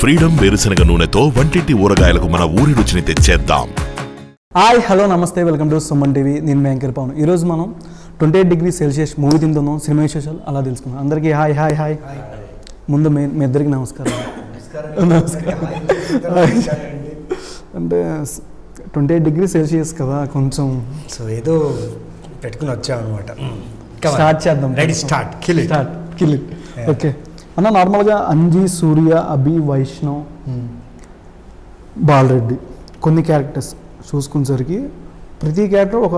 Freedom వేరుశనగ నూనెతో వంటింటి ఊరగాయలకు మన ఊరి రుచిని తెచ్చేద్దాం. హాయ్ హలో నమస్తే, వెల్కమ్ టు సుమన్ టీవీ. నేను యాంకర్ పవన్. ఈరోజు మనం 28 డిగ్రీ సెల్సియస్ మూవీ తింటున్నాం. సినిమా విశేషాలు అలా తెలుసుకుందాం. అందరికీ హాయ్ హాయ్ హాయ్. ముందు మీ ఇద్దరికి నమస్కారం. నమస్కారం. అంటే 28 డిగ్రీ సెల్సియస్ కదా, కొంచెం సో ఏదో పెట్టుకుని వచ్చాం అనమాట. స్టార్ట్ చేద్దాం. Ready, start, kill it. Okay అన్న, నార్మల్గా అంజీ, సూర్య, అభి, వైష్ణవ్, బాలరెడ్డి కొన్ని క్యారెక్టర్స్ చూసుకునేసరికి ప్రతి క్యారెక్టర్ ఒక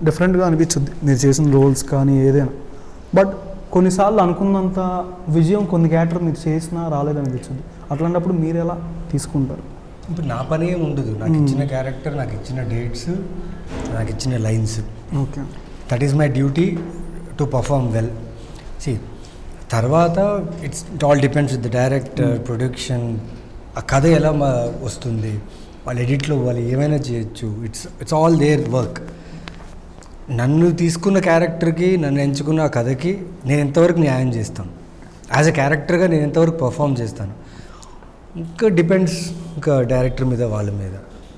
డిఫరెంట్గా అనిపించుద్ది, మీరు చేసిన రోల్స్ కానీ ఏదైనా. బట్ కొన్నిసార్లు అనుకున్నంత విజయం కొన్ని క్యారెక్టర్ మీరు చేసినా రాలేదనిపించుద్ది. అట్లాంటప్పుడు మీరు ఎలా తీసుకుంటారు? ఇప్పుడు నా పని ఏమి ఉండదు. నాకు ఇచ్చిన క్యారెక్టర్, నాకు ఇచ్చిన డేట్స్, నాకు ఇచ్చిన lines, okay, that is my duty to perform well. సి తర్వాత it all depends with the director, production, ఆ కథ ఎలా వస్తుంది, వాళ్ళు ఎడిట్లో వాళ్ళు ఏమైనా చేయొచ్చు. It's all their work. నన్ను తీసుకున్న క్యారెక్టర్కి, నన్ను ఎంచుకున్న ఆ కథకి నేను ఎంతవరకు న్యాయం చేస్తాను, యాజ్ ఎ క్యారెక్టర్గా నేను ఎంతవరకు పర్ఫామ్ చేస్తాను, ఇంకా డిపెండ్స్ ఇంకా డైరెక్టర్ మీద, వాళ్ళ మీద.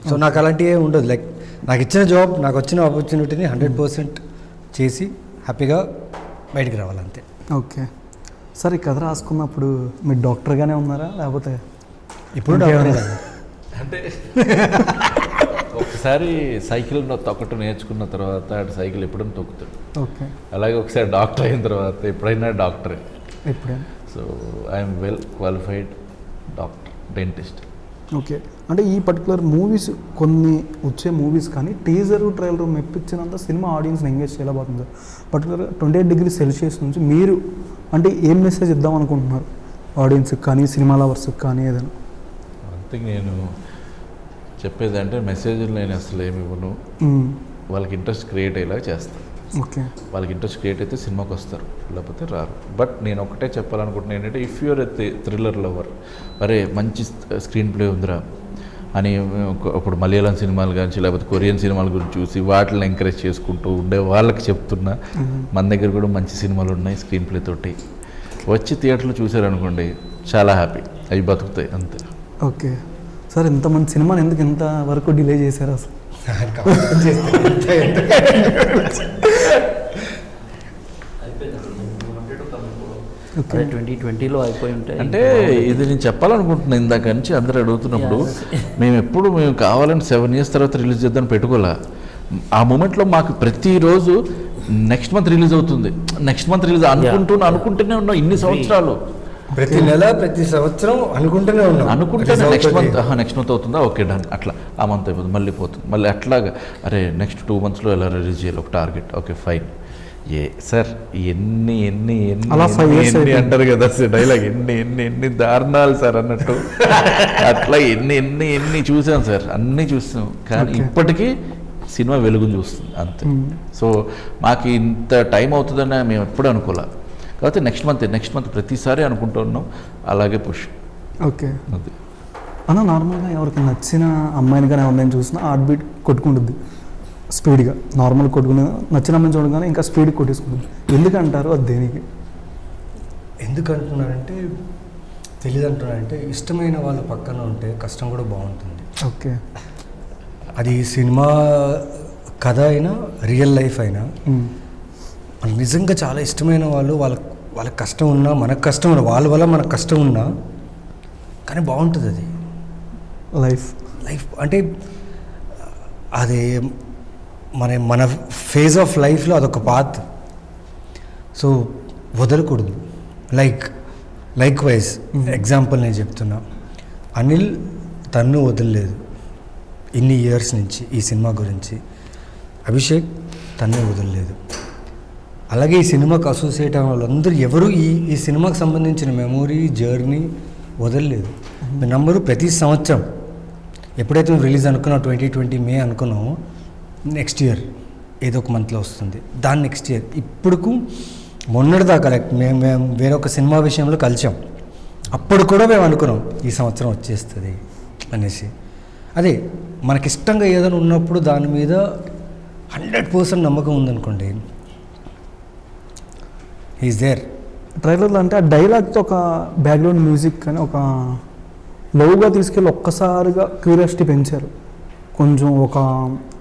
సో నాకు అలాంటివి ఉండదు. లైక్ నాకు ఇచ్చిన జాబ్, నాకు వచ్చిన ఆపర్చునిటీని 100% చేసి హ్యాపీగా బయటికి రావాలంతే. ఓకే సార్, ఈ కథ రాసుకున్నప్పుడు మీరు డాక్టర్గానే ఉన్నారా, లేకపోతే ఇప్పుడు అంటే ఒకసారి సైకిల్ తొక్కటం నేర్చుకున్న తర్వాత అటు సైకిల్ ఎప్పుడైనా తొక్కుతాడు. ఓకే, అలాగే ఒకసారి డాక్టర్ అయిన తర్వాత ఎప్పుడైనా డాక్టరే. ఎప్పుడైనా so I'm well qualified doctor, dentist. Okay, అంటే ఈ పర్టికులర్ మూవీస్, కొన్ని వచ్చే మూవీస్ కానీ టీజరు ట్రైలర్ మెప్పించినంత సినిమా ఆడియన్స్ని ఎంగేజ్ చేయలేకపోతుంది. పర్టికులర్ 28 డిగ్రీ సెల్సియస్ నుంచి మీరు అంటే ఏం మెసేజ్ ఇద్దాం అనుకుంటున్నారు ఆడియన్స్కి కానీ, సినిమా లవర్స్కి కానీ ఏదైనా? అంతే నేను చెప్పేది అంటే మెసేజ్లు నేను అసలు ఏమి ఇవ్వను, వాళ్ళకి ఇంట్రెస్ట్ క్రియేట్ అయ్యేలా చేస్తాను. ఓకే, వాళ్ళకి ఇంట్రెస్ట్ క్రియేట్ అయితే సినిమాకి వస్తారు, లేకపోతే రారు. బట్ నేను ఒకటే చెప్పాలనుకుంటున్నాను ఏంటంటే, if you're a thriller lover, అరే మంచి స్క్రీన్ ప్లే ఉందిరా అని ఇప్పుడు మలయాళం సినిమాలు కానీ లేకపోతే కొరియన్ సినిమాల గురించి చూసి వాటిని ఎంకరేజ్ చేసుకుంటూ ఉండే వాళ్ళకి చెప్తున్నా, మన దగ్గర కూడా మంచి సినిమాలు ఉన్నాయి స్క్రీన్ ప్లే తోటి, వచ్చి థియేటర్లో చూసారనుకోండి చాలా హ్యాపీ, అవి బతుకుతాయి అంతే. ఓకే సార్, ఇంతమంది సినిమాని ఎందుకు ఇంత వరకు డిలే చేశారు అసలు? ఓకే, 2020లో అయిపోయి ఉంటాయి. అంటే ఇది నేను చెప్పాలనుకుంటున్నాను ఇందాక నుంచి అందరూ అడుగుతున్నప్పుడు, మేము కావాలని 7 years తర్వాత రిలీజ్ చేద్దాం పెట్టుకోలే. ఆ మూమెంట్లో మాకు ప్రతిరోజు నెక్స్ట్ మంత్ రిలీజ్ అవుతుంది, నెక్స్ట్ మంత్ రిలీజ్ అనుకుంటూనే ఉన్నాం ఇన్ని సంవత్సరాలు. ప్రతి నెల, ప్రతి సంవత్సరం అనుకుంటూనే నెక్స్ట్ మంత్ అవుతుందా, ఓకే డన్, అట్లా ఆ మంత్ అయిపోతుంది, మళ్ళీ పోతుంది, మళ్ళీ అట్లాగా అరే నెక్స్ట్ 2 monthsలో ఎలా రిలీజ్ చేయాలి ఒక టార్గెట్, ఓకే ఫైన్. సార్ ఎన్ని ఎన్ని ఎన్ని ఎన్ని అంటారు కదా డైలాగ్, ఎన్ని దారుణాలు సార్ అన్నట్టు అట్లా ఎన్ని ఎన్ని ఎన్ని చూసాం సార్, అన్నీ చూసాం, కానీ ఇప్పటికీ సినిమా వెలుగుని చూస్తుంది అంతే. సో మాకు ఇంత టైం అవుతుందని మేము ఎప్పుడు అనుకోలే, కాబట్టి నెక్స్ట్ మంత్ ప్రతిసారి అనుకుంటూ ఉన్నాం, అలాగే పుష్. ఓకే, అది అన్న నార్మల్గా ఎవరికి నచ్చిన అమ్మాయిని కానీ ఎవరిని చూసినా హార్ట్ బీట్ కొట్టుకుంటుంది స్పీడ్గా, నార్మల్ కొట్టుకునే నచ్చిన అమ్మాయిని చూడగానే ఇంకా స్పీడ్ కొట్టేసుకుంటుంది. ఎందుకంటారు అది దేనికి? ఎందుకంటున్నారంటే తెలియదు అంటున్నారంటే, ఇష్టమైన వాళ్ళ పక్కన ఉంటే కష్టం కూడా బాగుంటుంది. ఓకే, అది సినిమా కథ అయినా రియల్ లైఫ్ అయినా, మనకు నిజంగా చాలా ఇష్టమైన వాళ్ళు, వాళ్ళకి కష్టం ఉన్నా, మనకు కష్టం ఉన్నా, వాళ్ళ వల్ల మనకు కష్టం ఉన్నా కానీ బాగుంటుంది అది లైఫ్ అంటే అది మన ఫేజ్ ఆఫ్ లైఫ్లో అదొక పాత్. సో వదలకూడదు. లైక్ వైజ్ ఎగ్జాంపుల్ నేను చెప్తున్నా, అనిల్ తన్ను వదలలేదు ఇన్ని ఇయర్స్ నుంచి ఈ సినిమా గురించి, అభిషేక్ తన్నే వదలలేదు. అలాగే ఈ సినిమాకి అసోసియేట్ అయిన వాళ్ళందరూ ఎవరు ఈ సినిమాకి సంబంధించిన మెమొరీ జర్నీ వదలలేదు. మీ నంబరు ప్రతి సంవత్సరం ఎప్పుడైతే మేము రిలీజ్ అనుకున్నాం 2020 మే అనుకున్నామో, నెక్స్ట్ ఇయర్ ఏదో ఒక మంత్లో వస్తుంది, దాని నెక్స్ట్ ఇయర్. ఇప్పుడుకు మొన్నటిదాకా మేము వేరొక సినిమా విషయంలో కలిసాం, అప్పుడు కూడా మేము అనుకున్నాం ఈ సంవత్సరం వచ్చేస్తుంది అనేసి. అదే మనకిష్టంగా ఏదైనా ఉన్నప్పుడు దాని మీద 100% నమ్మకం ఉందనుకోండి, హీఈస్ దేర్. ట్రైలర్లో అంటే ఆ డైలాగ్తో ఒక బ్యాక్గ్రౌండ్ మ్యూజిక్ కానీ ఒక లోగా తీసుకెళ్ళి ఒక్కసారిగా క్యూరియాసిటీ పెంచారు. కొంచెం ఒక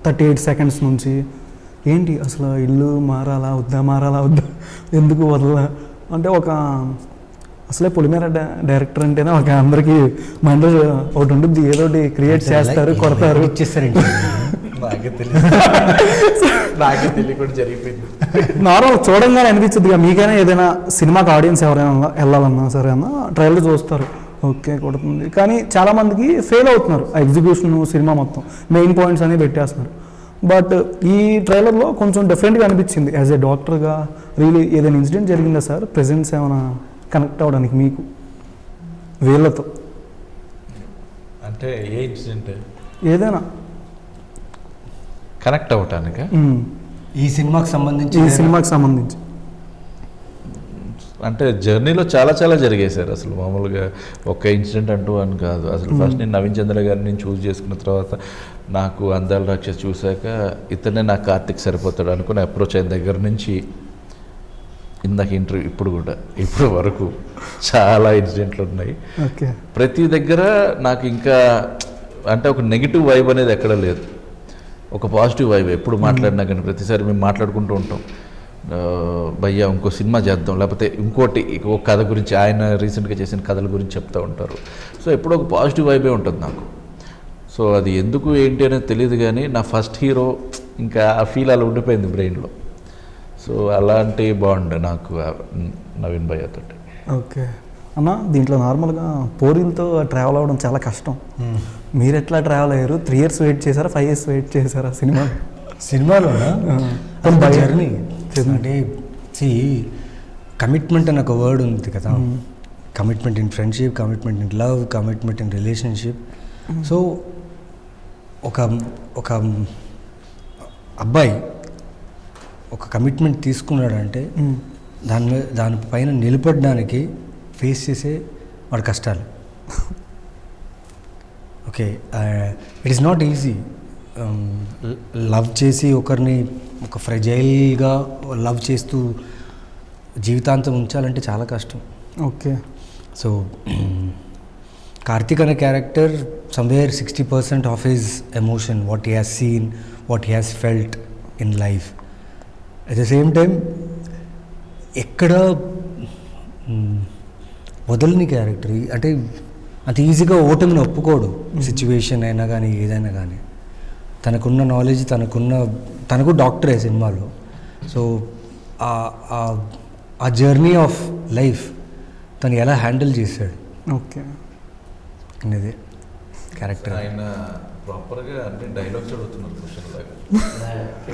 38 సెకండ్స్ నుంచి ఏంటి అసలు ఇల్లు మారాలా వద్దా ఎందుకు వదలా అంటే అసలే పొలిమేర డైరెక్టర్ అంటేనే ఒక అందరికీ మైండ్లో ఒకటి ఉంటుంది, ఏదో ఒకటి క్రియేట్ చేస్తారు, కొడతారు. ఇచ్చేస్తారండి. నాకే తెలియకుండా జరిగిపోయింది. నార్మల్ చూడంగానే అనిపించదుగా మీకైనా ఏదైనా సినిమాకి ఆడియన్స్ ఎవరైనా వెళ్ళాలన్నా సరే అన్న ట్రైలర్ చూస్తారు, ఓకే కొడుతుంది. కానీ చాలామందికి ఫెయిల్ అవుతున్నారు ఆ ఎగ్జిక్యూషన్, సినిమా మొత్తం మెయిన్ పాయింట్స్ అనేవి పెట్టేస్తున్నారు. బట్ ఈ ట్రైలర్లో కొంచెం డిఫరెంట్గా అనిపించింది. యాజ్ ఏ డాక్టర్గా రియలీ ఏదైనా ఇన్సిడెంట్ జరిగిందా సార్ ప్రెజెన్స్ ఏమైనా కనెక్ట్ అవ్వడానికి మీకు వీళ్ళతో? అంటే ఏ ఇన్సిడెంట్ ఏదైనా కనెక్ట్ అవ్వటానికి ఈ సినిమాకి సంబంధించి అంటే జర్నీలో చాలా చాలా జరిగాయి సార్. అసలు మామూలుగా ఒక ఇన్సిడెంట్ అంటూ అని కాదు. అసలు ఫస్ట్ నేను నవీన్ చంద్ర గారిని నేను చూస్ చేసుకున్న తర్వాత నాకు అందాల రాక్షస్ చూశాక ఇతనే నా కార్తిక్ సరిపోతాడు అనుకుని అప్రోచ్ అయిన దగ్గర నుంచి ఇందాక ఇంటర్వ్యూ ఇప్పుడు వరకు చాలా ఇన్సిడెంట్లు ఉన్నాయి. ఓకే. ప్రతి దగ్గర నాకు ఇంకా అంటే ఒక నెగిటివ్ వైబ్ అనేది ఎక్కడ లేదు, ఒక పాజిటివ్ వైబ్ ఎప్పుడు మాట్లాడినా కానీ. ప్రతిసారి మేము మాట్లాడుకుంటూ ఉంటాం, భయ్యా ఇంకో సినిమా చేద్దాం, లేకపోతే ఇంకోటి ఒక కథ గురించి, ఆయన రీసెంట్గా చేసిన కథల గురించి చెప్తూ ఉంటారు. సో ఎప్పుడో ఒక పాజిటివ్ వైబే ఉంటుంది నాకు. సో అది ఎందుకు ఏంటి అనేది తెలియదు, కానీ నా ఫస్ట్ హీరో ఇంకా ఆ ఫీల్ అలా ఉండిపోయింది బ్రెయిన్లో. సో అలాంటి బాండ్ నాకు నవీన్ భయ్యతో. ఓకే అన్న, దీంట్లో నార్మల్గా పోరీలతో ట్రావెల్ అవ్వడం చాలా కష్టం. మీరు ఎట్లా ట్రావెల్ అయ్యారు? 3 years వెయిట్ చేశారా, 5 years వెయిట్ చేశారా సినిమాలో జర్నీ అంటే కమిట్మెంట్ అని ఒక వర్డ్ ఉంది కదా, commitment in friendship, commitment in love, commitment in relationship. So ఒక అబ్బాయి ఒక కమిట్మెంట్ తీసుకున్నాడంటే దానిపైన నిలబడడానికి ఫేస్ చేసే వాడి కష్టాలు. Okay, it is not easy. Love చేసి ఒకరిని ఒక ఫ్రెజైల్గా లవ్ చేస్తూ జీవితాంతం ఉంచాలంటే చాలా కష్టం. ఓకే. సో కార్తిక్ అనే character somewhere 60% of his emotion, what he has seen, what he has felt in life. At the same time ఎక్కడ వదలని క్యారెక్టర్, అంటే అంత ఈజీగా ఓటమిని ఒప్పుకోడు. సిచ్యువేషన్ అయినా కానీ ఏదైనా కానీ తనకున్న నాలెడ్జ్, తనకు డాక్టరే సినిమాలో. సో ఆ జర్నీ ఆఫ్ లైఫ్ తను ఎలా హ్యాండిల్ చేశాడు ఓకే అనేది క్యారెక్టర్. ఆయన ప్రాపర్గా అంటే డైలాగ్స్ అడుగుతున్నారు క్వశ్చన్ లాగా.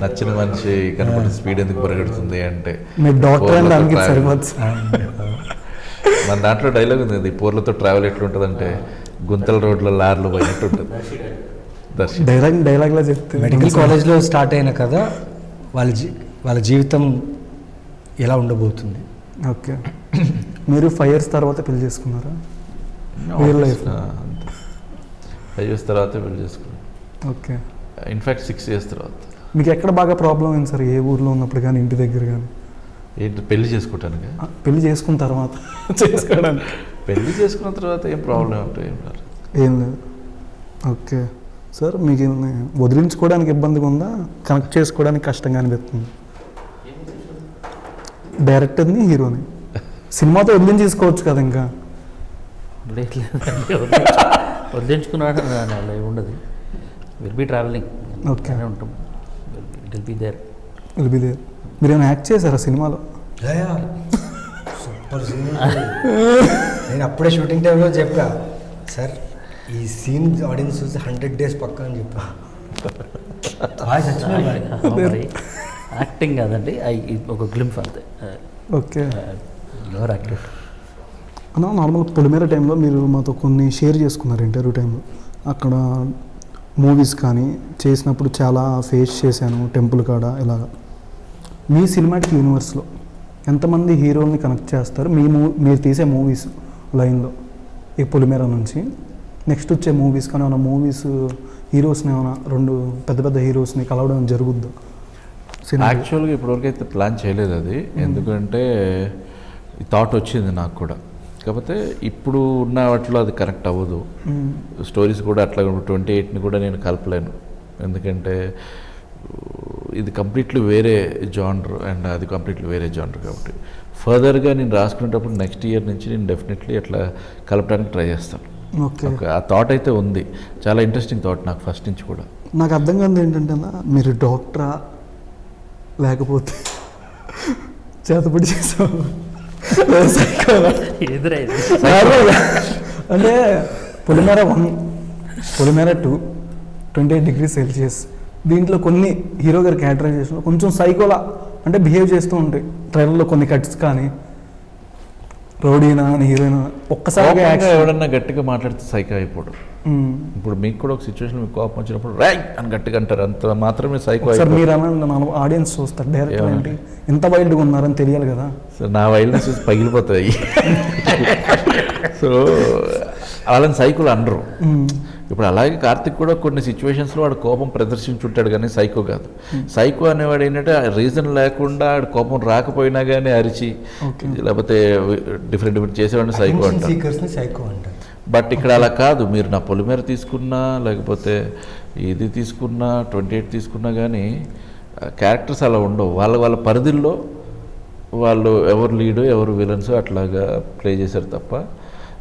నచ్చిన మనిషి కనపడే స్పీడ్ ఎందుకు పరిగెడుతుంది అంటే మీరు డాక్టర్ అని దానికి సరిపోతుంది. మన దాంట్లో డైలాగ్ ఉంది, అది పోర్లతో ట్రావెల్ ఎట్లుంటుంది అంటే గుంతల రోడ్లో లార్లు పోయినట్టు ఉంటుంది. డైలాగ్లో చెప్తే మెడికల్ కాలేజ్లో స్టార్ట్ అయిన కదా వాళ్ళ జీవితం ఎలా ఉండబోతుంది. ఓకే. మీరు 5 years తర్వాత పెళ్లి చేసుకున్నారా? రియల్ లైఫ్ 5 years తర్వాత పెళ్లి చేసుకున్నాను. ఓకే. ఇన్ఫ్యాక్ట్ 6 years తర్వాత. మీకు ఎక్కడ బాగా ప్రాబ్లం అయింది సార్? ఏ ఊర్లో ఉన్నప్పుడు కానీ, ఇంటి దగ్గర కానీ? ఏంటి పెళ్లి చేసుకోవటానికి? పెళ్లి చేసుకున్న తర్వాత చేసుకోవడానికి. పెళ్లి చేసుకున్న తర్వాత ఏం ప్రాబ్లం అంటే ఏం లేదు. ఓకే సార్, మీకు వదిలించుకోవడానికి ఇబ్బందిగా ఉందా, కనెక్ట్ చేసుకోవడానికి కష్టంగా అనిపిస్తుంది? డైరెక్టర్ని, హీరోని సినిమాతో వదిలించేసుకోవచ్చు కదా ఇంకా. లేదు వదిలించుకున్నాడు అలా ఉండదు. Will be travelling. ఓకే. ఉంటాం, విల్ బీ దేర్. మీరు ఏమైనా యాక్ట్ చేశారా సినిమాలో? Super scene. నేను అప్పుడే షూటింగ్ టైంలో చెప్పా, సార్ ఈ సీన్ ఆడియన్స్ చూసి 100 days పక్కా అని చెప్పా. యాక్టింగ్ కాదండి, ఒక గ్లింప్ అంతే. ఓకే. ఎవరు యాక్టివ్ అన్న, నార్మల్ పొలిమేర టైంలో మీరు మాతో కొన్ని షేర్ చేసుకున్నారు ఇంటర్వ్యూ టైంలో. అక్కడ మూవీస్ కానీ చేసినప్పుడు చాలా ఫేస్ చేశాను టెంపుల్ కాడ ఇలాగా. మీ సినిమాటిక్ యూనివర్స్లో ఎంతమంది హీరోల్ని కనెక్ట్ చేస్తారు మీరు తీసే మూవీస్ లైన్లో? ఈ పొలిమేర నుంచి నెక్స్ట్ వచ్చే మూవీస్ కానీ ఏమైనా మూవీస్ హీరోస్ని ఏమైనా 2 పెద్ద హీరోస్ని కలవడం జరుగుద్దా? యాక్చువల్గా ఇప్పటివరకు అయితే ప్లాన్ చేయలేదు అది. ఎందుకంటే ఈ థాట్ వచ్చింది నాకు కూడా, కాకపోతే ఇప్పుడు ఉన్న వాటిలో అది కనెక్ట్ అవ్వదు. స్టోరీస్ కూడా అట్లా 28ని కూడా నేను కలపలేను, ఎందుకంటే ఇది కంప్లీట్లీ వేరే జానర్ అండ్ అది కంప్లీట్లీ వేరే జానర్. కాబట్టి ఫర్దర్గా నేను రాసుకునేటప్పుడు నెక్స్ట్ ఇయర్ నుంచి నేను డెఫినెట్లీ అట్లా కలపడానికి ట్రై చేస్తాను. ఓకే, ఆ థాట్ అయితే ఉంది, చాలా ఇంట్రెస్టింగ్ థాట్ నాకు ఫస్ట్ నుంచి కూడా. నాకు అర్థం కాదు ఏంటంటే అన్న, మీరు డాక్టరా లేకపోతే చేతపడి చేసావు ఎదురైంది. అంటే పొలిమేర 1, పొలిమేర 2, 28 degrees Celsius, దీంట్లో కొన్ని హీరో గారి క్యారెక్టరైజేషన్ కొంచెం సైకోలా అంటే బిహేవ్ చేస్తూ ఉంటాయి ట్రైలర్లో కొన్ని కట్స్, కానీ రౌడీనా అని హీరోయిన్ ఒక్కసారిగా ఎవడన్నా గట్టిగా మాట్లాడితే సైకో అయిపోడు. ఇప్పుడు మీకు కూడా ఒక సిచ్యువేషన్ మీకు కోపం వచ్చినప్పుడు రై అని గట్టిగా అంటారు, అంత మాత్రమే సైకో సార్. మీరు అనండి, నా ఆడియన్స్ చూస్తారు డైరెక్ట్ ఏంటి ఎంత వైల్డ్గా ఉన్నారని తెలియాలి కదా సార్. నా వైల్డ్నెస్ చూసి పగిలిపోతాయి. సో వాళ్ళని సైకోలు అనరు. ఇప్పుడు అలాగే కార్తిక్ కూడా కొన్ని సిచ్యువేషన్స్లో వాడు కోపం ప్రదర్శించుంటాడు, కానీ సైకో కాదు. సైకో అనేవాడు ఏంటంటే రీజన్ లేకుండా ఆడు కోపం రాకపోయినా కానీ అరిచి లేకపోతే డిఫరెంట్ చేసేవాడిని సైకో అంటారు. బట్ ఇక్కడ అలా కాదు. మీరు నా పొలిమేర తీసుకున్నా లేకపోతే ఇది తీసుకున్నా 28 తీసుకున్నా కానీ క్యారెక్టర్స్ అలా ఉండవు. వాళ్ళ పరిధిల్లో వాళ్ళు ఎవరు లీడు ఎవరు విలన్స్ అట్లాగా ప్లే చేశారు తప్ప.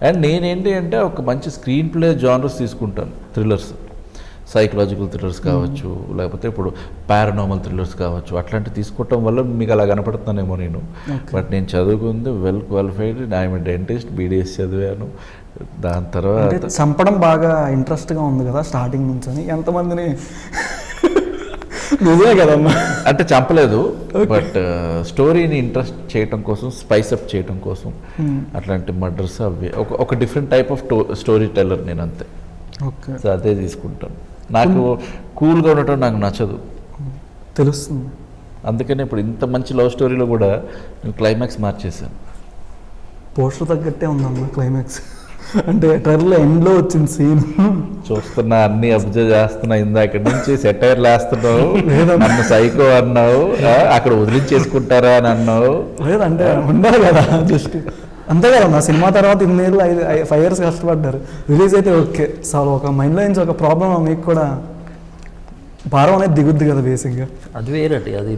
అండ్ నేనేంటి అంటే ఒక మంచి స్క్రీన్ ప్లే జానర్స్ తీసుకుంటాను. థ్రిల్లర్స్, సైకలాజికల్ థ్రిల్లర్స్ కావచ్చు, లేకపోతే ఇప్పుడు పారానార్మల్ థ్రిల్లర్స్ కావచ్చు, అట్లాంటివి తీసుకోవటం వల్ల మీకు అలా కనపడుతున్నానేమో నేను. బట్ నేను చదువుకుంది well qualified, I'm dentist, BDS చదివాను. దాని తర్వాత చంపడం బాగా ఇంట్రెస్ట్గా ఉంది కదా స్టార్టింగ్ నుంచి అని ఎంతమందిని నిజమే కదమ్మా. అంటే చంపలేదు, బట్ స్టోరీని ఇంట్రెస్ట్ చేయటం కోసం, స్పైస్ అప్ చేయటం కోసం అట్లాంటి మర్డర్స్ అవి ఒక different type of story teller నేను, అంతే. ఓకే, సో అదే తీసుకుంటాను. నాకు కూల్గా ఉండటం నాకు నచ్చదు, తెలుస్తుంది. అందుకని ఇప్పుడు ఇంత మంచి లవ్ స్టోరీలో కూడా నేను క్లైమాక్స్ మార్చేసాను. పోస్టర్ తగ్గట్టే ఉందమ్మా క్లైమాక్స్. అంటే ట్రైలర్లో ఎండ్లో వచ్చిన సీన్ చూస్తున్నా, అన్ని అబ్జర్వ్ చేస్తున్నా, ఇందాక నుంచి సెటైర్లు వేస్తున్నావు, నన్ను సైకో అన్నావు, అక్కడ వదిలించేసుకుంటారా అని అన్నావు. లేదంటే ఉండాలి కదా, జస్ట్ అంతే కదా. నా సినిమా తర్వాత ఇన్నేళ్ళు 5 years కష్టపడ్డారు, రిలీజ్ అయితే ఓకే సార్. ఒక మైండ్లో నుంచి ఒక ప్రాబ్లం మీకు కూడా భారం అనేది దిగుద్ది కదా బేసిక్గా. అది వేరటి, అది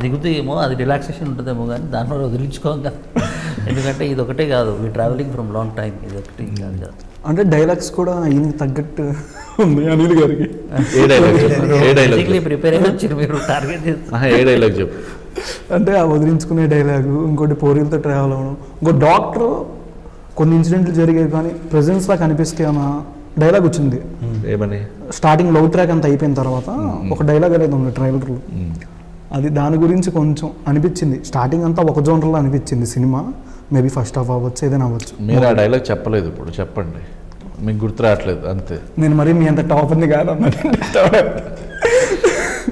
దిగుతుంది ఏమో, అది రిలాక్సేషన్ ఉంటుందేమో, కానీ దానివల్ల వదిలించుకోం కదా. ఎందుకంటే ఇది ఒకటే కాదు, we travelling from long time, ఇది ఒకటి కాదు కదా. అంటే డైలాగ్స్ కూడా ఈయనకి తగ్గట్టు ఉంది అనిల్ గారికి. ప్రిపేర్ అయ్యి వచ్చి మీరు టార్గెట్ చేస్తారు. ఏ డైలాగ్ చెప్పు. అంటే ఆ వదిలించుకునే డైలాగు, ఇంకోటి పోరీలతో ట్రావెల్ అవ్వడం, ఇంకో డాక్టర్ కొన్ని ఇన్సిడెంట్లు జరిగేవి కానీ ప్రెజెన్స్లా కనిపిస్తే అన్న డైలాగ్ వచ్చింది. ఏమని? స్టార్టింగ్ లవ్ ట్రాక్ అంతా అయిపోయిన తర్వాత ఒక డైలాగ్ అనేది ఉంది ట్రైలర్లో. అది దాని గురించి కొంచెం అనిపించింది. స్టార్టింగ్ అంతా ఒక జోనర్లో అనిపించింది సినిమా, మేబీ ఫస్ట్ హాఫ్ అవ్వచ్చు, ఏదైనా అవ్వచ్చు. మీరు ఆ డైలాగ్ చెప్పలేదు, ఇప్పుడు చెప్పండి, మీకు గుర్తు రావట్లేదు అంతే. నేను మరి మీ అంత టాప్ ఉంది కాదు అన్నట్టు.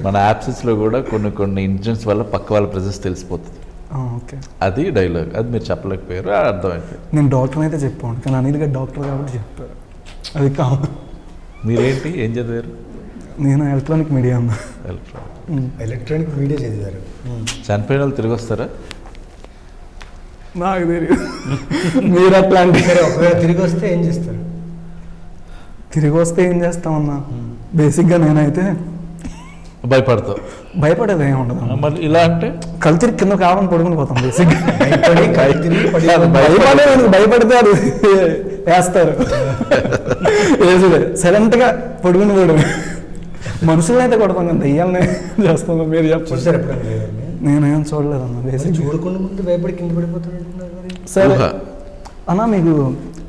మన యాప్సెస్లో కూడా కొన్ని ఇన్సిడెంట్స్ వల్ల పక్క వాళ్ళ ప్రెజెన్స్ తెలిసిపోతుంది. ఓకే, అది డైలాగ్, అది మీరు చెప్పలేకపోయారు, అర్థమైపోయింది. నేను డాక్టర్ అయితే చెప్పాను, కానీ అనిల్ గారు డాక్టర్ కాబట్టి చెప్పారు. అది కాదు. మీరేంటి, ఏం చదివారు? నేను ఎలక్ట్రానిక్ మీడియా అన్నా. ఎలక్ట్రానిక్ మీడియా చదివారు. చనిపోయిన వాళ్ళు తిరిగి వస్తారా? నాకు తెలియదు. మీరు అట్లాంటి ఒకవేళ తిరిగి వస్తే ఏం చేస్తారు? తిరిగి వస్తే ఏం చేస్తామన్నా, బేసిక్గా నేనైతే భయపడేది ఏమి ఉండదు. మరి ఇలా అంటే కల్చర్ కింద కావాలని పడుకుని పోతాం బేసిక్గా. భయపడితే అది వేస్తారు, సైలెంట్గా పడుకుని పోవడమే. మనుషులను అయితే కొడతాం కదా, దయ్యాలనే చేస్తాం. మీరు చెప్పండి. నేనేం చూడలేదన్న, బేసిక్ చూడకుండా ముందు భయపడి కింద పడిపోతున్నట్టున్నారు. సరే అన్న,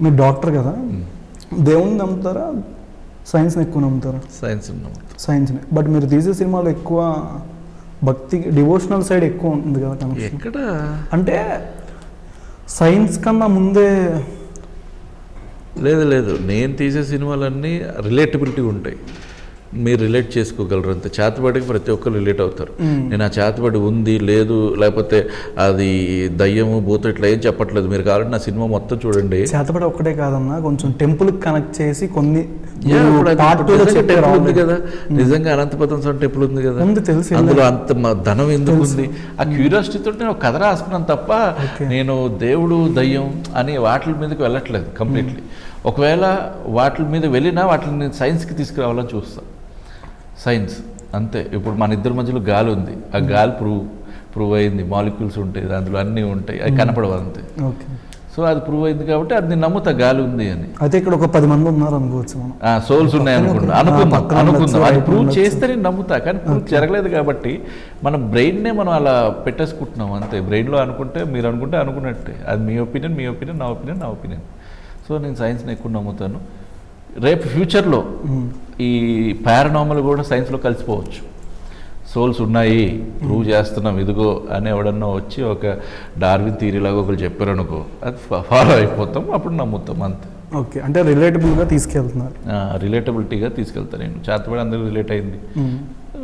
మీరు డాక్టర్ కదా, దేవుణ్ణి నమ్ముతారా సైన్స్ని ఎక్కువ నమ్ముతారా? సైన్స్ని. బట్ మీరు తీసే సినిమాలో ఎక్కువ భక్తి, డివోషనల్ సైడ్ ఎక్కువ ఉంటుంది కదా కనెక్షన్. ఎక్కడ అంటే సైన్స్ కన్నా ముందే లేదు, నేను తీసే సినిమాలన్నీ రిలేటబిలిటీ ఉంటాయి. మీరు రిలేట్ చేసుకోగలరు అంతే. చేతబడికి ప్రతి ఒక్కరు రిలేట్ అవుతారు. నేను ఆ చేతబడి ఉంది లేదు లేకపోతే అది దయ్యము భూతం ఇట్లా ఏం చెప్పట్లేదు. మీరు కావాలంటే నా సినిమా మొత్తం చూడండి. చేతబడి ఒక్కటే కాదన్నా, కొంచెం టెంపుల్ కనెక్ట్ చేసి కొన్ని టెంపుల్ ఉంది కదా, నిజంగా అనంతపద్మ స్వామి టెంపుల్ ఉంది కదా, తెలుసు. అందులో అంత ధనం ఎందుకు ఉంది? ఆ క్యూరియాసిటీతో నేను ఒక కథ రాసుకున్నాను తప్ప నేను దేవుడు దయ్యం అని వాటి మీదకి వెళ్ళట్లేదు కంప్లీట్లీ. ఒకవేళ వాటి మీద వెళ్ళినా వాటిని నేను సైన్స్కి తీసుకురావాలని చూస్తాను. సైన్స్ అంతే. ఇప్పుడు మన ఇద్దరి మధ్యలో గాలి ఉంది, ఆ గాలి ప్రూవ్ అయింది. మాలిక్యూల్స్ ఉంటాయి అందులో, అన్నీ ఉంటాయి, అది కనపడవు అంతే. సో అది ప్రూవ్ అయింది కాబట్టి అది నేను నమ్ముతా గాలి ఉంది అని. అయితే ఇక్కడ ఒక 10 మంది ఉన్నారు అనుకోవచ్చు మనం, సోల్స్ ఉన్నాయి అనుకుందాం. అది ప్రూవ్ చేస్తే నేను నమ్ముతా, కానీ ప్రూవ్ జరగలేదు కాబట్టి మన బ్రెయిన్నే మనం అలా పెట్టేసుకుంటున్నాం అంతే. బ్రెయిన్లో అనుకుంటే మీరు అనుకుంటే అనుకున్నట్టే. అది మీ ఒపీనియన్, నా ఒపీనియన్. సో నేను సైన్స్ని ఎక్కువ నమ్ముతాను. రేపు ఫ్యూచర్లో ఈ పారానార్మల్ కూడా సైన్స్లో కలిసిపోవచ్చు. సోల్స్ ఉన్నాయి, ప్రూవ్ చేస్తున్నాం ఇదిగో అని ఎవడన్నా వచ్చి ఒక డార్విన్ థియరీ లాగా ఒకరు చెప్పారు అనుకో, అది ఫాలో అయిపోతాం, అప్పుడు నమ్ముతాం అంతే. ఓకే, అంటే రిలేటబుల్గా తీసుకెళ్తున్నారు. రిలేటబిలిటీగా తీసుకెళ్తాను నేను. చేతబడి అందరికీ రిలేట్ అయింది,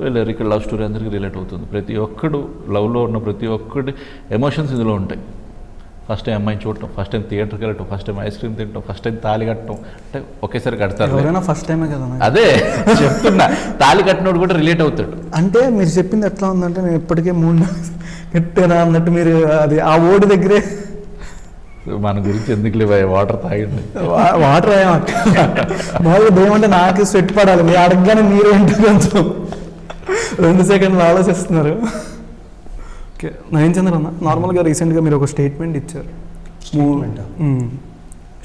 వెళ్ళారు. ఇక్కడ లవ్ స్టోరీ అందరికీ రిలేట్ అవుతుంది. ప్రతి ఒక్కడు లవ్లో ఉన్న ప్రతి ఒక్కటి ఎమోషన్స్ ఇందులో ఉంటాయి. ఫస్ట్ టైం అమ్మాయిని చూడటం, ఫస్ట్ టైం థియేటర్కి వెళ్ళటం, ఫస్ట్ టైం ఐస్ క్రీమ్ తినటం, ఫస్ట్ టైం తాళి కట్టడం, అంటే ఒకేసారి కడతారు. ఫస్ట్ టైమే కదా, అదే చెప్తున్నా. తాళి కట్టినోడు కూడా రిలేట్ అవుతాడు. అంటే మీరు చెప్పింది ఎట్లా ఉందంటే, నేను ఇప్పటికే 3 కట్టానా అన్నట్టు మీరు అది ఆ ఓడి దగ్గరే. మన గురించి ఎందుకు లేవా, వాటర్ తాగండి. వాటర్ బాగా ఏమంటే నాకు స్వెట్ పడాలి, మీరు అడగగానే మీరేంటి కొంచెం 2 సెకండ్లు ఆలోచిస్తున్నారు. ఓకే, నవీన్ చంద్ర అన్న, నార్మల్గా రీసెంట్గా మీరు ఒక స్టేట్మెంట్ ఇచ్చారు.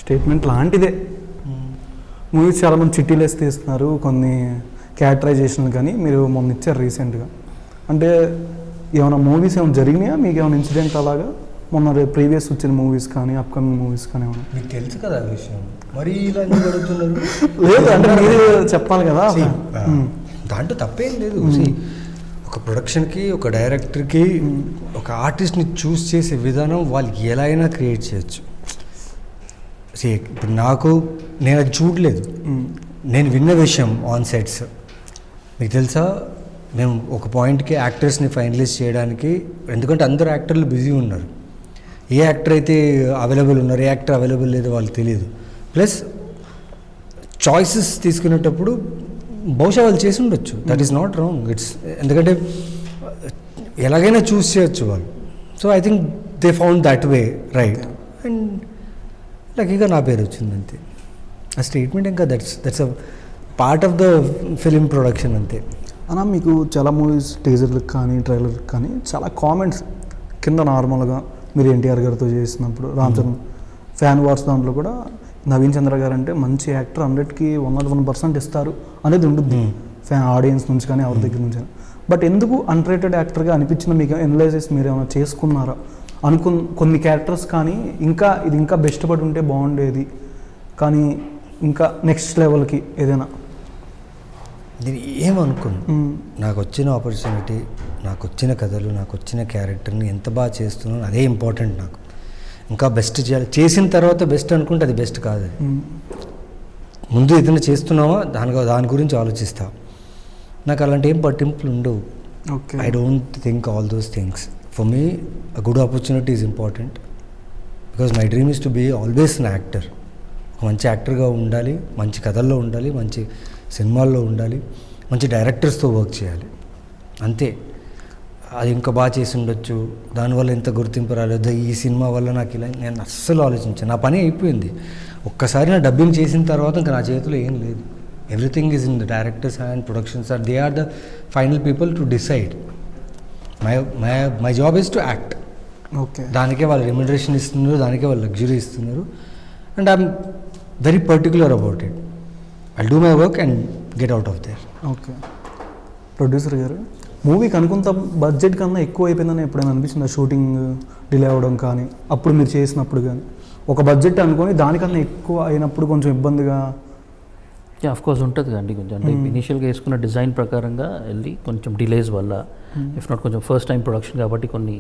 స్టేట్మెంట్ లాంటిదే. మూవీస్ చాలామంది చిట్టీలు వేసి తీస్తున్నారు, కొన్ని క్యారెక్టరైజేషన్ కానీ మీరు మొన్న ఇచ్చారు రీసెంట్గా. అంటే ఏమైనా మూవీస్ ఏమైనా జరిగినాయా మీకు, ఏమైనా ఇన్సిడెంట్ అలాగా మొన్న ప్రీవియస్ వచ్చిన మూవీస్ కానీ అప్కమింగ్ మూవీస్ కానీ ఏమైనా? మీకు తెలుసు కదా ఆ విషయం, మరి ఇలా జరుగుతున్నారు. లేదు అంటే మీరు చెప్పాలి కదా. దాంట్లో తప్పేం లేదు. ఒక ప్రొడక్షన్కి, ఒక డైరెక్టర్కి, ఒక ఆర్టిస్ట్ని చూస్ చేసే విధానం వాళ్ళు ఎలా అయినా క్రియేట్ చేయొచ్చు. ఇప్పుడు నేను అది చూడలేదు, నేను విన్న విషయం ఆన్ సెట్స్. మీకు తెలుసా, మేము ఒక పాయింట్కి యాక్టర్స్ని ఫైనలైజ్ చేయడానికి, ఎందుకంటే అందరూ యాక్టర్లు బిజీ ఉన్నారు, ఏ యాక్టర్ అయితే అవైలబుల్ ఉన్నారు, ఏ యాక్టర్ అవైలబుల్ లేదో వాళ్ళకి తెలియదు. ప్లస్ చాయిసెస్ తీసుకునేటప్పుడు బహుశా వాళ్ళు చేసి ఉండొచ్చు, దట్ ఈస్ నాట్ రాంగ్. ఎందుకంటే ఎలాగైనా చూస్ చేయొచ్చు వాళ్ళు. So I think they found that way right, and లక్కీగా నా పేరు వచ్చింది అంతే. ఆ స్టేట్మెంట్ ఇంకా that's a part of the film production అంతే. అన్నా, మీకు చాలా మూవీస్ టీజర్లకు కానీ ట్రైలర్కి కానీ చాలా కామెంట్స్ కింద నార్మల్గా మీరు ఎన్టీఆర్ గారితో చేసినప్పుడు రామ్ చరణ్ ఫ్యాన్ వార్స్ దాంట్లో కూడా నవీన్ చంద్ర గారు అంటే మంచి యాక్టర్, 100కి 101% ఇస్తారు అనేది ఉంటుంది ఫ్యాన్ ఆడియన్స్ నుంచి కానీ ఎవరి దగ్గర నుంచి. బట్ ఎందుకు అన్రేటెడ్ యాక్టర్గా అనిపించిన మీకు ఎనలైజెస్ మీరు ఏమైనా చేసుకున్నారా? కొన్ని క్యారెక్టర్స్ కానీ ఇది ఇంకా బెస్ట్ పడి ఉంటే బాగుండేది కానీ ఇంకా నెక్స్ట్ లెవెల్కి ఏదైనా? నేను ఏమనుకున్నాను, నాకు వచ్చిన ఆపర్చునిటీ, నాకు వచ్చిన కథలు, నాకు వచ్చిన క్యారెక్టర్ని ఎంత బాగా చేస్తున్నాను అదే ఇంపార్టెంట్. నాకు ఇంకా బెస్ట్ చేయాలి. చేసిన తర్వాత బెస్ట్ అనుకుంటే అది బెస్ట్ కాదు. ముందు ఏదైనా చేస్తున్నావా దాని గురించి ఆలోచిస్తా. నాకు అలాంటి ఏం పట్టింపులు ఉండవు. I don't think all those things. For me a good opportunity is important, because my dream is to be always an actor. ఒక మంచి యాక్టర్గా ఉండాలి, మంచి కథల్లో ఉండాలి, మంచి సినిమాల్లో ఉండాలి, మంచి డైరెక్టర్స్తో వర్క్ చేయాలి అంతే. అది ఇంకా బాగా చేసి ఉండొచ్చు, దానివల్ల ఎంత గుర్తింపు రాలేదు, ఈ సినిమా వల్ల నాకు ఇలా, నేను అస్సలు ఆలోచించాను. నా పని అయిపోయింది. ఒక్కసారి నా డబ్బింగ్ చేసిన తర్వాత ఇంకా నా చేతిలో ఏం లేదు. Everything is in the directors and productions are they are the final people to decide. My job is to act. Okay, దానికే వాళ్ళు రెమ్యునరేషన్ ఇస్తున్నారు, దానికే వాళ్ళు లగ్జరీ ఇస్తున్నారు, and I'm very particular about it. I do my work and get out of there. Okay, producer గారు, మూవీకి అనుకుంత budget కన్నా ఎక్కువ అయిపోయిందని ఎప్పుడైనా అనిపించిందా? షూటింగ్ డిలే అవ్వడం కానీ, అప్పుడు మీరు చేసినప్పుడు కానీ ఒక బడ్జెట్ అనుకొని దానికన్నా ఎక్కువ అయినప్పుడు కొంచెం ఇబ్బందిగా? ఆఫ్కోర్స్ ఉంటుంది కండి కొంచెం. అంటే ఇనీషియల్గా వేసుకున్న డిజైన్ ప్రకారంగా వెళ్ళి కొంచెం డిలేస్ వల్ల, ఇఫ్ నాట్ కొంచెం ఫస్ట్ టైం ప్రొడక్షన్ కాబట్టి కొన్ని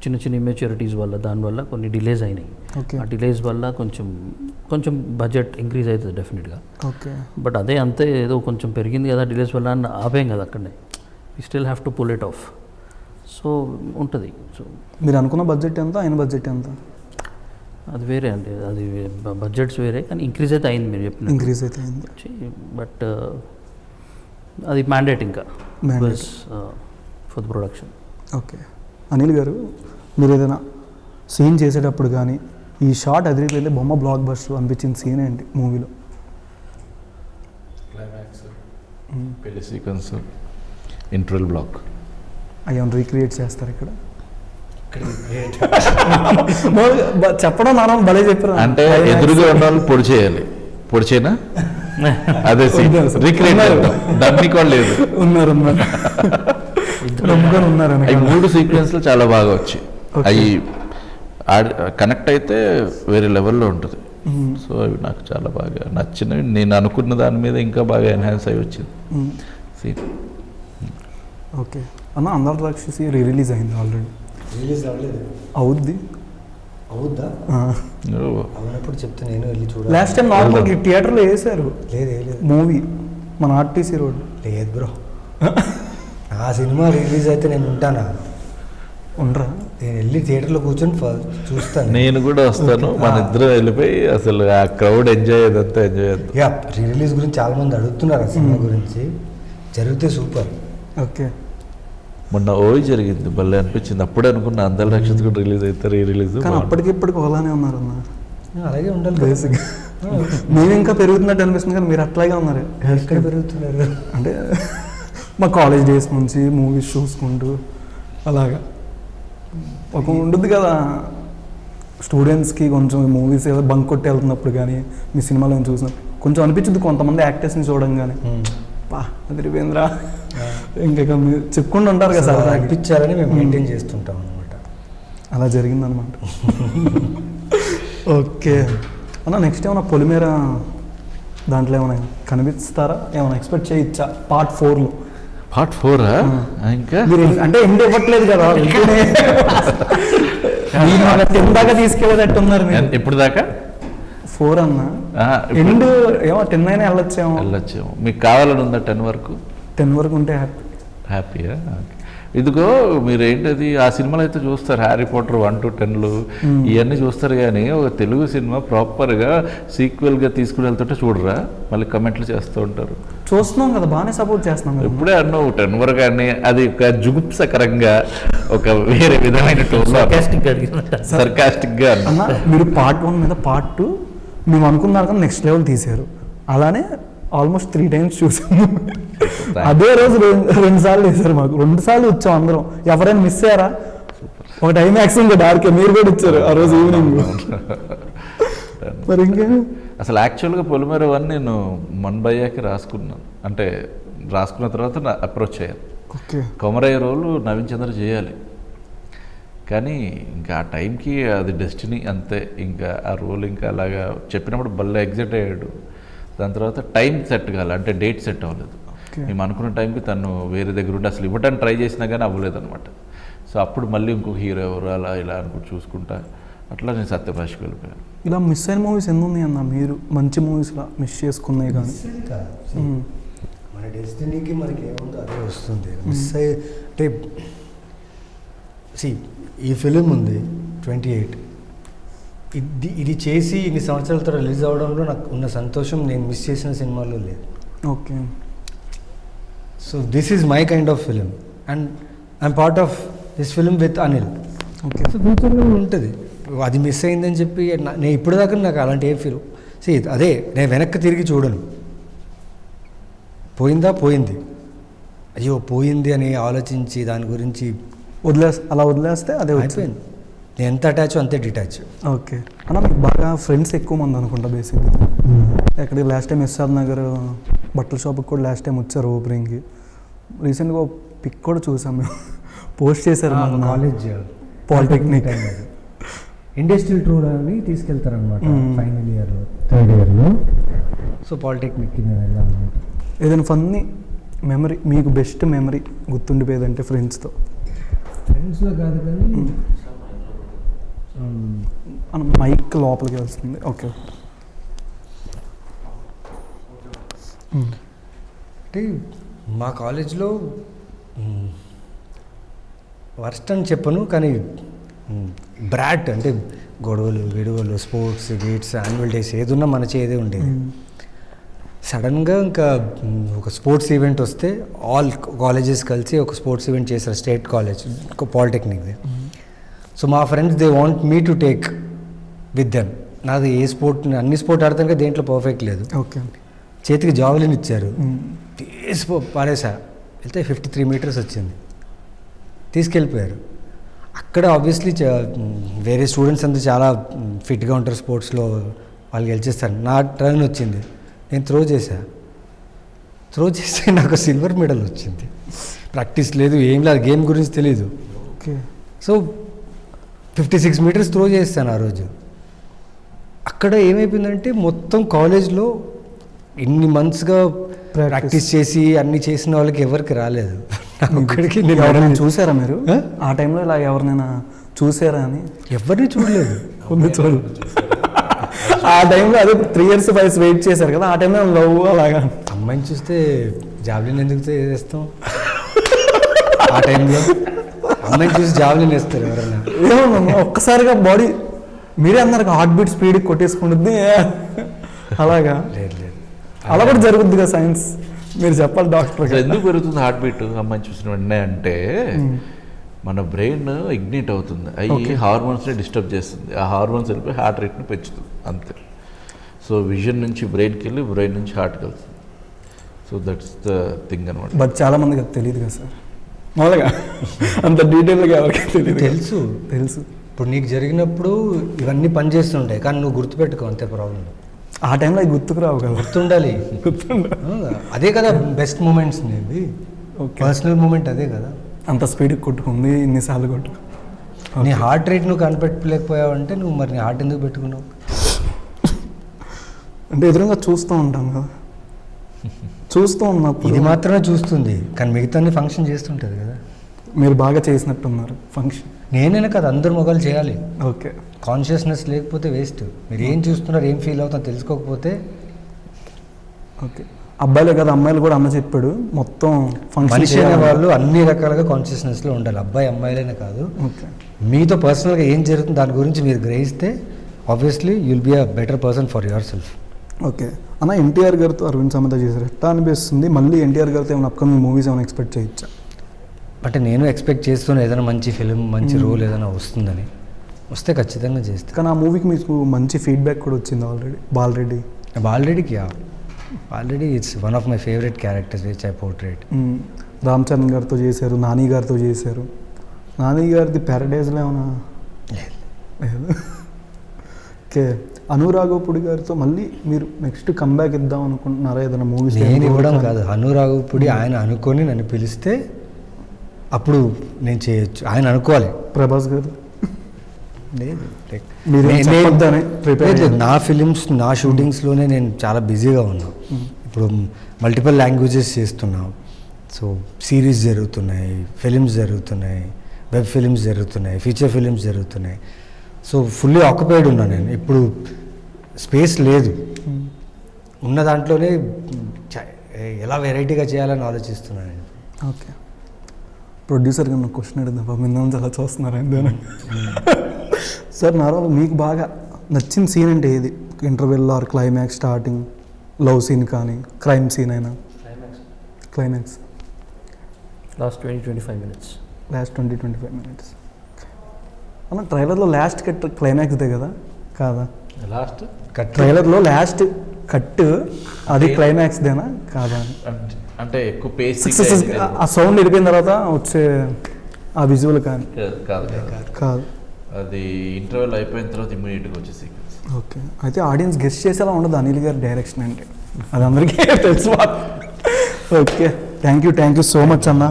చిన్న చిన్న ఇమ్మెచ్యూరిటీస్ వల్ల, దానివల్ల కొన్ని డిలేస్ అయినాయి. ఆ డిలేస్ వల్ల కొంచెం కొంచెం బడ్జెట్ ఇంక్రీజ్ అవుతుంది డెఫినెట్గా. ఓకే. బట్ అదే అంతే ఏదో కొంచెం పెరిగింది కదా డిలేస్ వల్ల అని ఆపేం కదా అక్కడనే. We still have to pull it off. So ఉంటుంది. సో మీరు అనుకున్న బడ్జెట్ ఎంత, ఆయన బడ్జెట్ ఎంత? అది వేరే అండి, అది బడ్జెట్స్ వేరే, కానీ ఇంక్రీజ్ అయితే అయింది మీరు చెప్పిన ఇంక్రీజ్ అయితే అయింది. బట్ అది మ్యాండేట్ ఇంకా Mandate. For the production. Okay. Anil గారు, మీరు ఏదైనా సీన్ చేసేటప్పుడు కానీ ఈ షార్ట్ అదిరిపోయింది బొమ్మ బ్లాక్ బస్టర్ అనిపించిన సీన్ ఏంటి మూవీలో? క్లైమాక్స్, పెళ్లి సీక్వెన్స్, ఇంటర్వెల్ బ్లాక్ అయ్యా రీక్రియేట్ చేస్తారు ఇక్కడ? చెప్పడం మనం భలే చెప్పారు. అంటే ఎదురుగా ఉన్న వాళ్ళు పొడి చేయాలి. పొడి చేయనా? అదే రీక్రియేట్ డబ్బికి వాళ్ళు లేదు, ఉన్నారు ఉన్నారు. అవి 3 సీక్వెన్స్లు చాలా బాగా వచ్చాయి. అవి కనెక్ట్ అయితే వేరే లెవెల్లో ఉంటుంది. సో అవి నాకు చాలా బాగా నచ్చినవి. నేను అనుకున్న దాని మీద ఇంకా బాగా ఎన్హాన్స్ అయి వచ్చింది సీన్. ఓకే అన్న, అందరు రాక్షసి రిలీజ్ అయింది ఆల్రెడీ. రిలీజ్ అవ్వలేదు. అవుద్ది. అవుద్దా? అవునప్పుడు చెప్తే నేను వెళ్ళి చూడాలి. లాస్ట్ టైం నార్మల్ థియేటర్లో వేసారు. లేదు మూవీ మన ఆర్టీసీ రోడ్. లేదు బ్రో, ఆ సినిమా రిలీజ్ అయితే నేను ఉంటానా? ఉండరా? నేను వెళ్ళి థియేటర్లో కూర్చొని చూస్తాను. నేను కూడా వస్తాను, మన ఇద్దరు వెళ్ళిపోయి అసలు ఆ క్రౌడ్ ఎంజాయ్ అయ్యేదంతా ఎంజాయ్ చేద్దాం. యా, రీ రిలీజ్ గురించి చాలా మంది అడుగుతున్నారు ఆ సినిమా గురించి. జరిగితే సూపర్. ఓకే. మొన్న ఓయి జరిగింది, భలే అనిపించింది. అప్పుడే అనుకున్నా అందరి రక్షిత కూడా రిలీజ్ అవుతారు, ఈ రిలీజ్. కానీ అప్పటికిప్పటికి అలానే ఉన్నారు అన్న. అలాగే ఉండాలి బేసిక్గా. మేము ఇంకా పెరుగుతున్నట్టు అనిపిస్తుంది కానీ మీరు అట్లాగే ఉన్నారు. ఎక్కడ పెరుగుతున్నారు అంటే మా కాలేజ్ డేస్ నుంచి మూవీస్ చూసుకుంటూ అలాగా ఒక ఉంటుంది కదా స్టూడెంట్స్కి. కొంచెం మూవీస్ ఏదో బంక్ కొట్టి వెళ్తున్నప్పుడు కానీ మీ సినిమాలో చూసినప్పుడు కొంచెం అనిపించింది కొంతమంది యాక్టర్స్ని చూడంగానే, పా అదిరిపోయిందిరా ఇంకా మీరు చెప్పుకుంటూ ఉంటారు కదా సార్. అనిపించాలని మేము మెయింటైన్ చేస్తుంటాం అనమాట. అలా జరిగిందనమాట. ఓకే అన్న, నెక్స్ట్ ఏమైనా పొలిమేర దాంట్లో ఏమైనా కనిపిస్తారా? ఏమైనా ఎక్స్పెక్ట్ చేయొచ్చా పార్ట్ 4లో? పార్ట్ 4 ఇంకా మీరు అంటే ఎండ్ ఇవ్వట్లేదు కదా, దాకా తీసుకెళ్ళేటట్టు ఉన్నారు మీరు. ఇప్పుడు దాకా 4 అన్న. ఎండ్ ఏమో 10 అయినా వెళ్ళొచ్చేమో. మీకు కావాలని ఉందా 10 వరకు? 10 వరకు ఉంటే హ్యాపీయా? ఇదిగో మీరు ఏంటది ఆ సినిమాలు అయితే చూస్తారు, హ్యారీ పాటర్ 1 to 10 ఇవన్నీ చూస్తారు. కానీ ఒక తెలుగు సినిమా ప్రాపర్గా సీక్వెల్గా తీసుకుని వెళ్తుంటే చూడరా, మళ్ళీ కమెంట్లు చేస్తూ ఉంటారు. చూస్తున్నాం కదా, బాగానే సపోర్ట్ చేస్తున్నాం. ఎప్పుడే అన్నావు 10 వరకు అని, అది ఒక జుగుప్సకరంగా ఒక వేరే విధమైన సర్కాస్టిక్గా అన్న. మీరు పార్ట్ 1 మీద పార్ట్ 2 మేము అనుకున్నారు కానీ నెక్స్ట్ లెవెల్ తీశారు. అలానే ఆల్మోస్ట్ 3 times చూసాము. అదే రోజు 2 సార్లు వేసారు మాకు. 2 సార్లు వచ్చాం అందరం. ఎవరైనా మిస్ అయ్యారా? ఒక టైం యాక్సిడెంట్ డార్కే మీరు కూడా ఇచ్చారు ఆ రోజు ఈవినింగ్. మరి ఇంకా అసలు యాక్చువల్గా పొలిమేర 1 నేను మన్బయ్యాకి రాసుకున్నాను. అంటే రాసుకున్న తర్వాత నా అప్రోచ్ అయ్యాను. ఓకే. కొమరయ్య రోలు నవీన్ చంద్ర చేయాలి, కానీ ఇంకా ఆ టైంకి అది డెస్టినీ అంతే. ఇంకా ఆ రోల్ ఇంకా అలాగా చెప్పినప్పుడు భలే ఎగ్జైట్ అయ్యాడు. దాని తర్వాత టైం సెట్ కావాలి, అంటే డేట్ సెట్ అవ్వలేదు. మేము అనుకున్న టైంకి తను వేరే దగ్గర ఉంటే అసలు ఇవ్వడానికి ట్రై చేసినా కానీ అవ్వలేదు అనమాట. సో అప్పుడు మళ్ళీ ఇంకొక హీరో ఎవరు అలా ఇలా అనుకుంటూ చూసుకుంటా అట్లా నేను సత్యభాషకి వెళ్ళిపోయాను. ఇలా మిస్ అయిన మూవీస్ ఎన్ని ఉన్నాయి అన్న? మీరు మంచి మూవీస్లా మిస్ చేసుకున్నాయి కానీ మన డెస్టినీకి మనకి ఏముందో అదే వస్తుంది. మిస్ అయ్యి అంటే ఈ ఫిలిం ఉంది 28, ఇది చేసి ఇన్ని సంవత్సరాల తర్వాత రిలీజ్ అవ్వడంలో నాకు ఉన్న సంతోషం నేను మిస్ చేసిన సినిమాలో లేదు. Okay. So this is my kind of film and I'm part of this film with Anil. Okay. So ఫ్యూచర్లో ఉంటుంది. అది మిస్ అయిందని చెప్పి నేను ఇప్పటిదాకా నాకు అలాంటి ఏ ఫీల్ అదే నేను వెనక్కి తిరిగి చూడను. పోయింది, అయ్యో పోయింది అని ఆలోచించి దాని గురించి అలా వదిలేస్తే అదే అయిపోయింది. నేను ఎంత అటాచ్ అంతే డిటాచ్. ఓకే అన్న, మీకు బాగా ఫ్రెండ్స్ ఎక్కువ మంది అనుకుంటా బేసిక్గా. ఎక్కడికి లాస్ట్ టైం ఎస్ఆర్ నగర్ బట్టల షాప్కి కూడా లాస్ట్ టైం వచ్చారు ఓపెనింగ్కి. రీసెంట్గా పిక్ కూడా చూసాం మేము, పోస్ట్ చేశారు మన కాలేజ్ పాలిటెక్నిక్ ఇండస్ట్రియల్ టూర్ అని తీసుకెళ్తారనమాట ఫైనల్ ఇయర్ 3rd ఇయర్లో. సో పాలిటెక్నిక్కి మేము వెళ్ళాము. ఏదైనా ఫన్నీ మెమరీ, మీకు బెస్ట్ మెమరీ గుర్తుండిపోయేదంటే ఫ్రెండ్స్తో? ఫ్రెండ్స్లో కాదు కానీ మైక్ లోపలికి వస్తుంది. ఓకే. అంటే మా కాలేజ్లో వర్స్ట్ అని చెప్పను, కానీ బ్రాట్ అంటే గొడవలు విడవలు స్పోర్ట్స్ గేట్స్ యాన్యువల్ డేస్ ఏదున్నా మన చేదే ఉండేది. సడన్గా ఇంకా ఒక స్పోర్ట్స్ ఈవెంట్ వస్తే ఆల్ కాలేజెస్ కలిసి ఒక స్పోర్ట్స్ ఈవెంట్ చేశారు, స్టేట్ కాలేజ్ పాలిటెక్నిక్ది. సో మా friends they want me to take with them. నాది ఏ స్పోర్ట్, అన్ని స్పోర్ట్ ఆడతాను కదా, దేంట్లో పర్ఫెక్ట్ లేదు. ఓకే, చేతికి జావెలిన్ ఇచ్చారు, తీసి పాడేసా, వెళ్తే 53 meters వచ్చింది, తీసుకెళ్ళిపోయారు. అక్కడ ఆబ్వియస్లీ వేరే స్టూడెంట్స్ అంతా చాలా ఫిట్గా ఉంటారు స్పోర్ట్స్లో, వాళ్ళు గెలిచేస్తారు. నా టర్న్ వచ్చింది, నేను త్రో చేస్తే నాకు సిల్వర్ మెడల్ వచ్చింది. ప్రాక్టీస్ లేదు, ఏం లేదు, గేమ్ గురించి తెలీదు. ఓకే. సో 56 meters త్రో చేస్తాను ఆ రోజు. అక్కడ ఏమైపోయిందంటే మొత్తం కాలేజ్లో ఇన్ని మంత్స్గా ప్రాక్టీస్ చేసి అన్ని చేసిన వాళ్ళకి ఎవరికి రాలేదు. ఒక్కడికి నేను ఎవరైనా చూసారా మీరు ఆ టైంలో ఇలా ఎవరినైనా చూసారా అని? ఎవరిని చూడలేదు. చూడు, ఆ టైంలో అదే 3 years 5 years వెయిట్ చేశారు కదా, ఆ టైంలో లవ్ అలాగా. అమ్మాయిని చూస్తే జావ్లిన్ ఎందుకు వేస్తాం ఆ టైంలో? అమ్మాయిని చూసి జావ్లిన్ వేస్తారు ఎవరైనా? ఏమన్నా ఒక్కసారిగా బాడీ మీరే అన్నారు హార్ట్ బీట్ స్పీడ్ కొట్టేసుకుంటుంది అలాగా. లేదు లేదు, అలా కూడా జరుగుద్ది కదా సైన్స్, మీరు చెప్పాలి డాక్టర్. అసలు ఎందుకు పెరుగుతుంది హార్ట్ బీట్ అమ్మాయిని చూసిన వెంటనే అంటే మన బ్రెయిన్ ఇగ్నిట్ అవుతుంది, అవి హార్మోన్స్ని డిస్టర్బ్ చేస్తుంది, ఆ హార్మోన్స్ వెళ్ళిపోయి హార్ట్ రేట్ని పెంచుతుంది అంతే. సో విజన్ నుంచి బ్రెయిన్కి వెళ్ళి బ్రెయిన్ నుంచి హార్ట్కి వెళ్తుంది. సో దట్స్ ద థింగ్ అనమాట. బట్ చాలా మందికి అది తెలియదు కదా సార్, మామూలుగా అంత డీటెయిల్గా ఎవరికి తెలియదు. తెలుసు ఇప్పుడు నీకు జరిగినప్పుడు ఇవన్నీ పని చేస్తుంటాయి, కానీ నువ్వు గుర్తుపెట్టుకో, అంతే ప్రాబ్లం. ఆ టైంలో అది గుర్తుకు రావు కదా. గుర్తుండాలి, అదే కదా బెస్ట్ మూమెంట్స్ నీవి, పర్సనల్ మూమెంట్ అదే కదా. అంత స్పీడ్కి కొట్టుకుంది, ఇన్నిసార్లు కొట్టు. నీ హార్ట్ రేట్ నువ్వు కనిపెట్టలేకపోయావు అంటే నువ్వు మరి నీ హార్ట్ ఎందుకు పెట్టుకున్నావు? అంటే ఎదురుగా చూస్తూ ఉంటాం కదా, చూస్తూ ఉన్నప్పుడు ఇది మాత్రమే చూస్తుంది, కానీ మిగతా ఫంక్షన్ చేస్తుంటుంది కదా. మీరు బాగా చేసినట్టున్నారు ఫంక్షన్. నేనైనా కదా, అందరు మొగాలు చేయాలి. ఓకే, కాన్షియస్నెస్ లేకపోతే వేస్ట్. మీరు ఏం చూస్తున్నారు, ఏం ఫీల్ అవుతారో తెలుసుకోకపోతే. ఓకే, అబ్బాయిలే కదా అమ్మాయిలు కూడా అన్న చెప్పాడు మొత్తం ఫంక్షన్. మనిషి అనే వాళ్ళు అన్ని రకాలుగా కాన్షియస్నెస్లో ఉండాలి, అబ్బాయి అమ్మాయిలైనా కాదు. ఓకే, మీతో పర్సనల్గా ఏం జరుగుతుంది దాని గురించి మీరు గ్రహిస్తే obviously you'll be a better person for yourself. Okay అన్న, ఎన్టీఆర్ గారితో అరవింద్ సమేత చేశారు, ఎట్లా అనిపిస్తుంది? మళ్ళీ ఎన్టీఆర్ గారితో ఏమైనా అప్కమింగ్ మూవీస్ ఏమైనా ఎక్స్పెక్ట్ చేయొచ్చా? అంటే నేను ఎక్స్పెక్ట్ చేస్తున్నా ఏదైనా మంచి ఫిలిం, మంచి రోల్ ఏదైనా వస్తుందని. వస్తే ఖచ్చితంగా చేస్తాను. కానీ ఆ మూవీకి మీకు మంచి ఫీడ్బ్యాక్ కూడా వచ్చింది already. Already it's one of my favourite characters which I portray. Ram Charan గారితో చేశారు, నాని గారితో చేశారు. నాని గారిది ప్యారడైజ్లో ఏమైనా లేదు? ఓకే, అనురాఘవపుడి గారితో మళ్ళీ మీరు నెక్స్ట్ కంబ్యాక్ ఇద్దాం అనుకుంటున్నారా ఏదైనా మూవీస్? నేను ఇవ్వడం కాదు, అనురాఘవపుడి ఆయన అనుకొని నన్ను పిలిస్తే అప్పుడు నేను చేయొచ్చు. ఆయన అనుకోవాలి. ప్రభాస్ గారు లేదు, నా ఫిలిమ్స్ నా షూటింగ్స్లోనే నేను చాలా బిజీగా ఉన్నా. ఇప్పుడు మల్టిపుల్ లాంగ్వేజెస్ చేస్తున్నాం. సో సిరీస్ జరుగుతున్నాయి, ఫిలిమ్స్ జరుగుతున్నాయి, వెబ్ ఫిలిమ్స్ జరుగుతున్నాయి, ఫీచర్ ఫిలిమ్స్ జరుగుతున్నాయి. సో ఫుల్లీ ఆక్యుపైడ్ ఉన్నా నేను. ఇప్పుడు స్పేస్ లేదు, ఉన్న దాంట్లోనే ఎలా వెరైటీగా చేయాలని ఆలోచిస్తున్నాను నేను. ఓకే, ప్రొడ్యూసర్గా నాకు క్వశ్చన్ అడిగింది, మీ నుంచి అలా చూస్తున్నారు ఏంటో. సార్ నార్మల్ మీకు బాగా నచ్చిన సీన్ అంటే ఏది? Interval or climax, starting love scene కానీ క్రైమ్ సీన్ అయినా? Climax last 20-25 minutes. Last 20-25 minutes. అన్న ట్రైలర్లో లాస్ట్ కట్ క్లైమాక్స్దే కదా, కాదా? లాస్ట్ కట్ ట్రైలర్లో లాస్ట్ కట్ అది క్లైమాక్స్దేనా కాదా? అంటే ఎక్కువ పేస్ ఆ సౌండ్ వెళ్ళిపోయిన తర్వాత వచ్చే ఆ విజువల్ కానీ కాదు, అది ఇంటర్వెల్ అయిపోయిన తర్వాత ఇమ్మీడియట్గా వచ్చే సీక్వెన్స్. ఓకే, అయితే ఆడియన్స్ గెస్ట్ చేసేలా ఉండదు అనిల్ గారి డైరెక్షన్ అంటే, అది అందరికీ తెలుసు. Okay, thank you so much అన్న.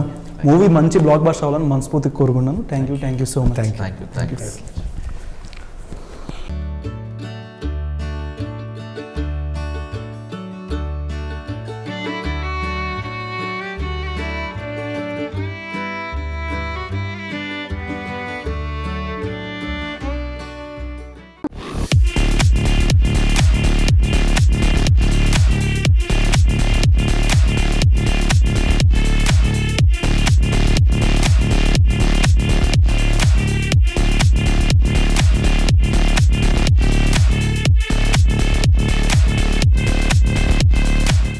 మూవీ మంచి బ్లాక్ బస్టర్ అవ్వాలని మనస్ఫూర్తిగా కోరుకున్నాను. Thank you so much. Thank you.